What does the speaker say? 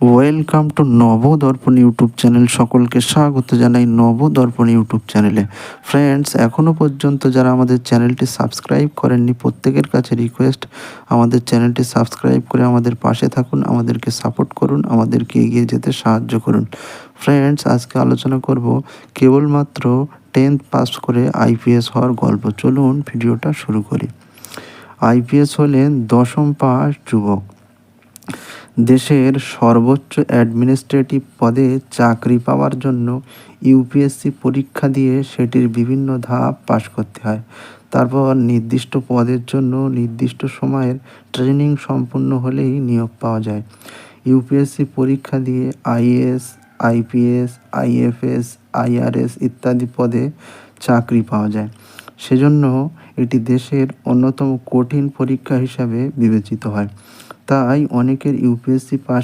Welcome to Nabadarpan YouTube channel. সকলকে স্বাগত জানাই নবদর্পণ ইউটিউব চ্যানেলে। ফ্রেন্ডস, এখনও পর্যন্ত যারা আমাদের চ্যানেলটি সাবস্ক্রাইব করেননি, প্রত্যেকের কাছে রিকোয়েস্ট, আমাদের চ্যানেলটি সাবস্ক্রাইব করে আমাদের পাশে থাকুন, আমাদেরকে সাপোর্ট করুন, আমাদেরকে এগিয়ে যেতে সাহায্য করুন। ফ্রেন্ডস, আজকে আলোচনা করব কেবলমাত্র 10th পাস করে আইপিএস হওয়ার গল্প। চলুন ভিডিওটা শুরু করি। আইপিএস হলেন 10ম পাস যুবক। দেশের সর্বোচ্চ অ্যাডমিনিস্ট্রেটিভ পদে চাকরি পাওয়ার জন্য ইউপিএসসি পরীক্ষা দিয়ে সেটির বিভিন্ন ধাপ পাশ করতে হয়। তারপর নির্দিষ্ট পদের জন্য নির্দিষ্ট সময়ের ট্রেনিং সম্পূর্ণ হলেই নিয়োগ পাওয়া যায়। ইউপিএসসি পরীক্ষা দিয়ে আইএএস, আইপিএস, আইএফএস, আইআরএস ইত্যাদি পদে চাকরি পাওয়া যায়। সেজন্য এটি দেশের অন্যতম কঠিন পরীক্ষা হিসাবে বিবেচিত হয়। তাই অনেকের ইউপিএসসি পাস